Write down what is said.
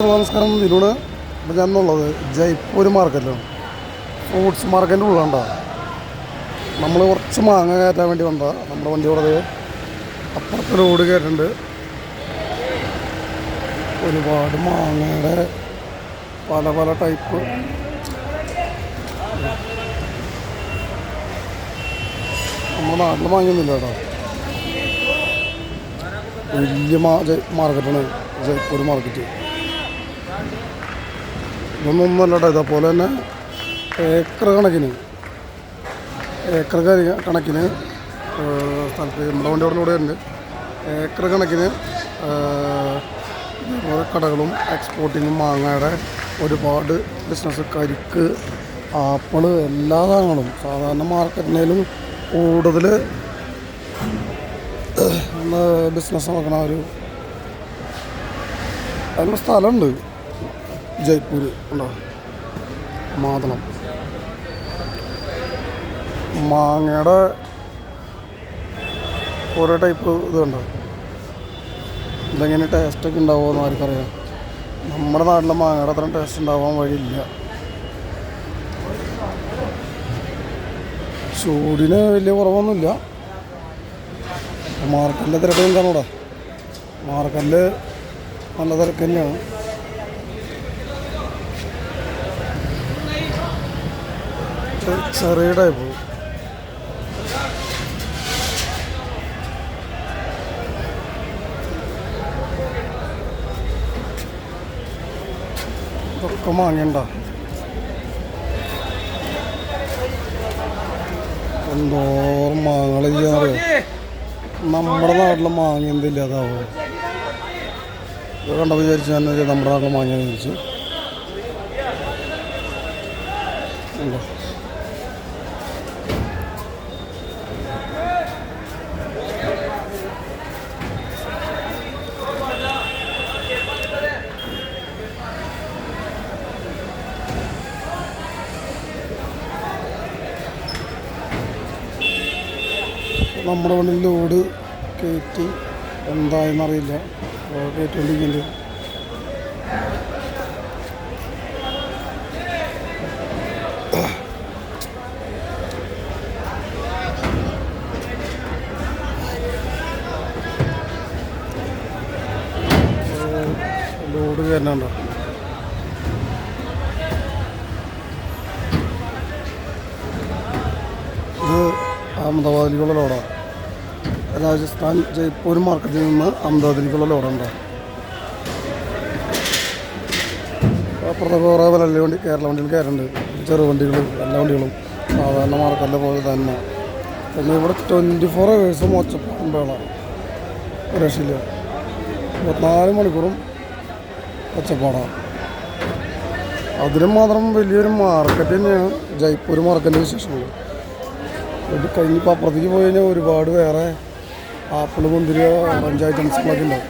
നമസ്കാരം. ഇതിലൂടെ ഇപ്പോൾ ഞാനുള്ളത് ജയ്പൂർ മാർക്കറ്റിലാണ്. ഫ്രൂട്ട്സ് മാർക്കറ്റിൻ്റെ ഉള്ളുണ്ടോ. നമ്മൾ കുറച്ച് മാങ്ങ കയറ്റാൻ വേണ്ടി വന്നതാണ്. നമ്മുടെ വണ്ടി ഇവിടെ അപ്പുറത്തെ റോഡ് കയറ്റുന്നുണ്ട്. ഒരുപാട് മാങ്ങയുടെ പല പല ടൈപ്പ് നമ്മുടെ നാട്ടിൽ വാങ്ങിയൊന്നുമില്ല കേട്ടോ. വലിയ മാർക്കറ്റാണ് ജയ്പൂർ മാർക്കറ്റ്. ഇതൊന്നൊന്നുമല്ല കേട്ടോ. ഇതേപോലെ തന്നെ ഏക്കർ കണക്കിന് സ്ഥലത്ത് നമ്മുടെ വണ്ടി അവിടെ ഉണ്ട്. ഏക്കർ കണക്കിന് ഓരോ കടകളും എക്സ്പോർട്ടിങ്ങും മാങ്ങയുടെ ഒരുപാട് ബിസിനസ്, കരിക്ക്, ആപ്പിള്, എല്ലാ സാധനങ്ങളും സാധാരണ മാർക്കറ്റിനേലും കൂടുതൽ ബിസിനസ് നടക്കണ അതിനുള്ള സ്ഥലമുണ്ട് ജയ്പൂർ ഉണ്ടോ. മാതളം മാങ്ങയുടെ ഓരോ ടൈപ്പ് ഇതുണ്ടോ. ഇതെങ്ങനെ ടേസ്റ്റൊക്കെ ഉണ്ടാവുമെന്ന് ആർക്കറിയാം. നമ്മുടെ നാട്ടിലെ മാങ്ങയുടെ അത്ര ടേസ്റ്റ് ഉണ്ടാവാൻ വഴിയില്ല. ചൂടിന് വലിയ കുറവൊന്നുമില്ല. മാർക്കറ്റിൻ്റെ തിരക്കും കാണൂടാ. മാർക്കറ്റിൽ നല്ല തിരക്ക് തന്നെയാണ്. ചെറിയ ടൈപ്പ് ഇതൊക്കെ മാങ്ങണ്ട. എന്തോരം മാങ്ങകൾ ചെയ്യാറിയോ. നമ്മുടെ നാട്ടിലെ മാങ്ങ എന്തില്ല അതാവോ. ഇത് കണ്ടപ്പോൾ വിചാരിച്ചു ഞാൻ നമ്മുടെ നാട്ടിലെ മാങ്ങ വിചാരിച്ചു. ഉണ്ടോ നമ്മുടെ വണ്ടിയിൽ ലോഡ് കയറ്റി എന്തായെന്നറിയില്ല. കയറ്റിക്കൊണ്ടിരിക്കുന്നുണ്ട്. ലോഡ് കയറുന്നുണ്ടോ. ഇത് അഹമ്മദാബാദിലേക്കുള്ള ലോഡാണ്. രാജസ്ഥാൻ ജയ്പൂർ മാർക്കറ്റിൽ നിന്ന് അഹമ്മദാബാദിലേക്കുള്ള ലോഡുണ്ട്. അപ്പുറത്തെ കുറേ വലിയ വണ്ടി കേരള വണ്ടിയിൽ കയറുന്നുണ്ട്. ചെറു വണ്ടികളും എല്ലാ വണ്ടികളും സാധാരണ മാർക്കറ്റിലെ പോലെ തന്നെ. പിന്നെ ഇവിടെ 24 hours ഒച്ചപ്പാടുമ്പോഴാണ് രക്ഷയില്ല. 24 മണിക്കൂറും ഒച്ചപ്പാടാണ്. അതിനും മാത്രം വലിയൊരു മാർക്കറ്റ് തന്നെയാണ് ജയ്പൂർ മാർക്കറ്റിൻ്റെ വിശേഷങ്ങൾ. ഇത് കഴിഞ്ഞിപ്പോൾ അപ്പുറത്തേക്ക് പോയി കഴിഞ്ഞാൽ ഒരുപാട് വേറെ ആപ്പിൾ, മുന്തിരി, ഓറഞ്ച് ഐറ്റംസുകളൊക്കെ ഉണ്ടാവും.